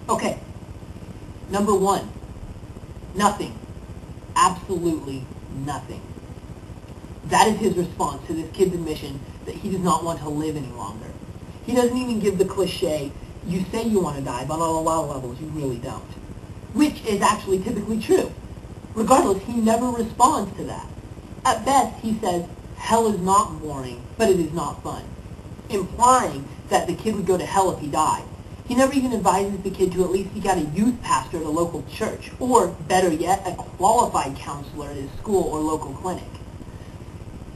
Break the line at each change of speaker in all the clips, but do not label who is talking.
Okay, number one, nothing. Absolutely nothing. That is his response to this kid's admission that he does not want to live any longer. He doesn't even give the cliche, you say you want to die, but on a lot of levels you really don't. Which is actually typically true. Regardless, he never responds to that. At best, he says, hell is not boring, but it is not fun, implying that the kid would go to hell if he died. He never even advises the kid to at least seek out a youth pastor at a local church, or, better yet, a qualified counselor at his school or local clinic.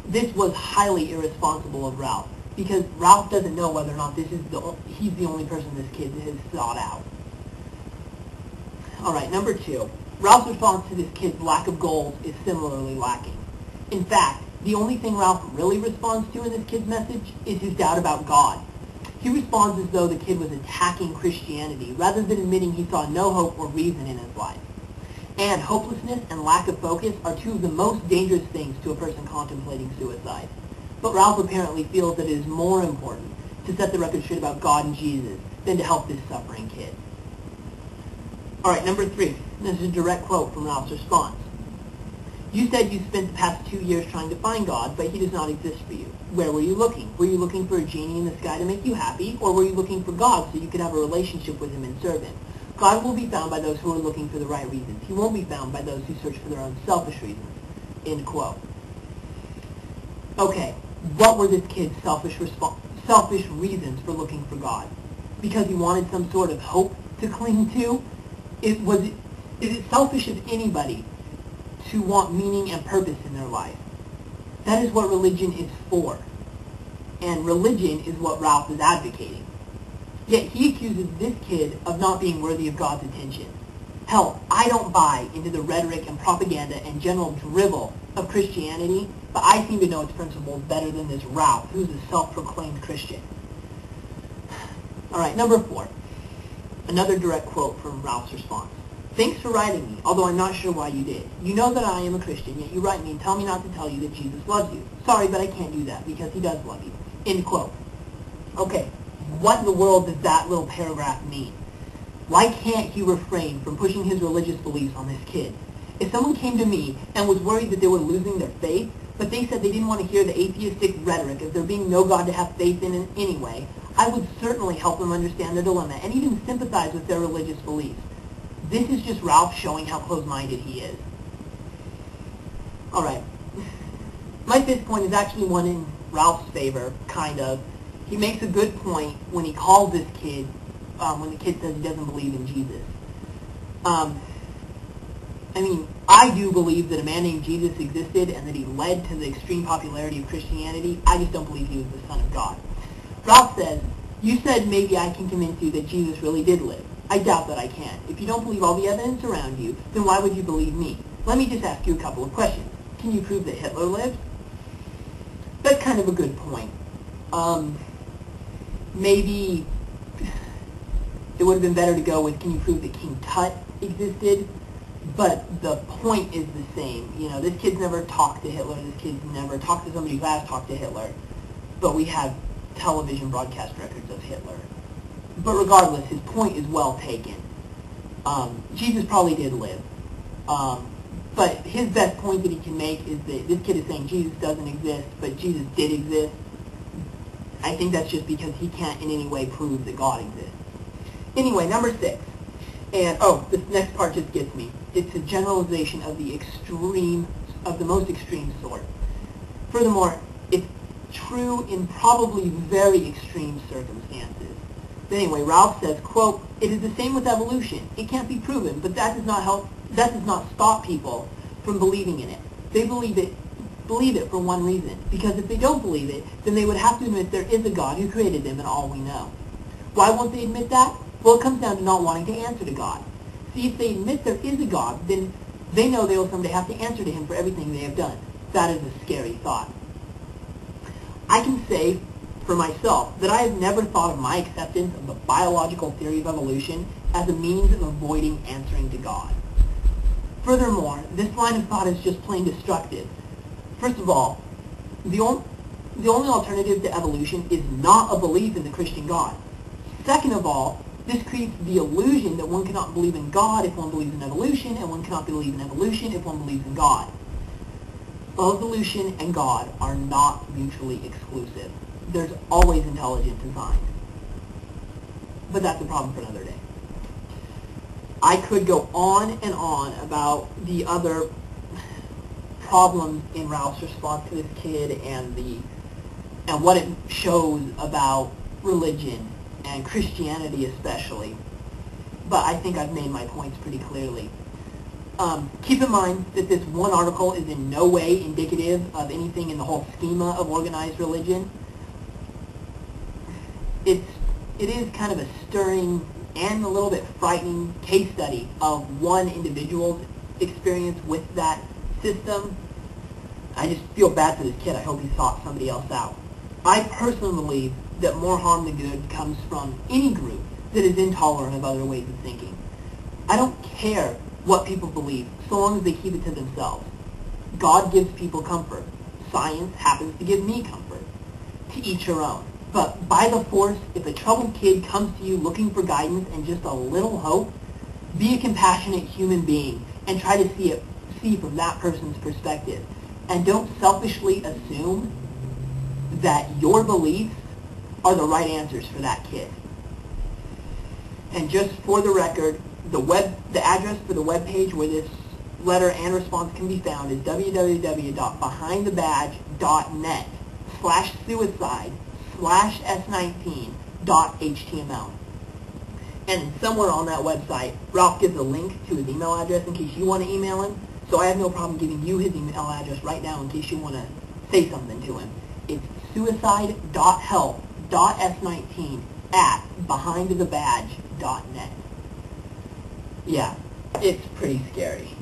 This was highly irresponsible of Ralph, because Ralph doesn't know whether or not he's the only person this kid has sought out. Alright, number two. Ralph's response to this kid's lack of goals is similarly lacking. In fact, the only thing Ralph really responds to in this kid's message is his doubt about God. He responds as though the kid was attacking Christianity, rather than admitting he saw no hope or reason in his life. And hopelessness and lack of focus are two of the most dangerous things to a person contemplating suicide. But Ralph apparently feels that it is more important to set the record straight about God and Jesus than to help this suffering kid. Alright, number three. This is a direct quote from Ralph's response. You said you spent the past 2 years trying to find God, but he does not exist for you. Where were you looking? Were you looking for a genie in the sky to make you happy, or were you looking for God so you could have a relationship with him and serve him? God will be found by those who are looking for the right reasons. He won't be found by those who search for their own selfish reasons. End quote. Okay, what were this kid's selfish reasons for looking for God? Because he wanted some sort of hope to cling to? Is it selfish of anybody to want meaning and purpose in their life? That is what religion is for. And religion is what Ralph is advocating. Yet he accuses this kid of not being worthy of God's attention. Hell, I don't buy into the rhetoric and propaganda and general drivel of Christianity, but I seem to know its principles better than this Ralph, who's a self-proclaimed Christian. Alright, number four. Another direct quote from Ralph's response. Thanks for writing me, although I'm not sure why you did. You know that I am a Christian, yet you write me and tell me not to tell you that Jesus loves you. Sorry, but I can't do that, because he does love you. End quote. Okay, what in the world does that little paragraph mean? Why can't he refrain from pushing his religious beliefs on this kid? If someone came to me and was worried that they were losing their faith, but they said they didn't want to hear the atheistic rhetoric of there being no God to have faith in anyway, I would certainly help them understand their dilemma and even sympathize with their religious beliefs. This is just Ralph showing how close-minded he is. Alright. My fifth point is actually one in Ralph's favor, kind of. He makes a good point when he calls this kid, when the kid says he doesn't believe in Jesus. I mean, I do believe that a man named Jesus existed and that he led to the extreme popularity of Christianity. I just don't believe he was the Son of God. Ralph says, you said maybe I can convince you that Jesus really did live. I doubt that I can. If you don't believe all the evidence around you, then why would you believe me? Let me just ask you a couple of questions. Can you prove that Hitler lived? That's kind of a good point. Maybe it would have been better to go with, can you prove that King Tut existed? But the point is the same. You know, this kid's never talked to Hitler. This kid's never talked to somebody who has talked to Hitler. But we have television broadcast records of Hitler. But regardless, his point is well taken. Jesus probably did live. But his best point that he can make is that this kid is saying Jesus doesn't exist, but Jesus did exist. I think that's just because he can't in any way prove that God exists. Anyway, number 6. And, this next part just gets me. It's a generalization of the most extreme sort. Furthermore, it's true in probably very extreme circumstances. But anyway, Ralph says, quote, it is the same with evolution. It can't be proven, but that does not stop people from believing in it. They believe it for one reason. Because if they don't believe it, then they would have to admit there is a God who created them and all we know. Why won't they admit that? Well, it comes down to not wanting to answer to God. See, if they admit there is a God, then they know they will someday have to answer to him for everything they have done. That is a scary thought. I can say for myself that I have never thought of my acceptance of the biological theory of evolution as a means of avoiding answering to God. Furthermore, this line of thought is just plain destructive. First of all, the only alternative to evolution is not a belief in the Christian God. Second of all, This creates the illusion that one cannot believe in God if one believes in evolution, and one cannot believe in evolution if one believes in God. Evolution and God are not mutually exclusive. There's always intelligent design. But that's a problem for another day. I could go on and on about the other problems in Ralph's response to this kid and what it shows about religion and Christianity especially. But I think I've made my points pretty clearly. Keep in mind that this one article is in no way indicative of anything in the whole schema of organized religion. It is kind of a stirring and a little bit frightening case study of one individual's experience with that system. I just feel bad for this kid. I hope he sought somebody else out. I personally believe that more harm than good comes from any group that is intolerant of other ways of thinking. I don't care what people believe, so long as they keep it to themselves. God gives people comfort. Science happens to give me comfort. To each your own. But by the force, if a troubled kid comes to you looking for guidance and just a little hope, be a compassionate human being and try to see from that person's perspective. And don't selfishly assume that your beliefs are the right answers for that kid. And just for the record, the address for the web page where this letter and response can be found is www.behindthebadge.net/suicide/s19.html. And somewhere on that website, Ralph gives a link to his email address in case you want to email him. So I have no problem giving you his email address right now in case you want to say something to him. It's suicide.help.s19@behindthebadge.net. Yeah, it's pretty scary.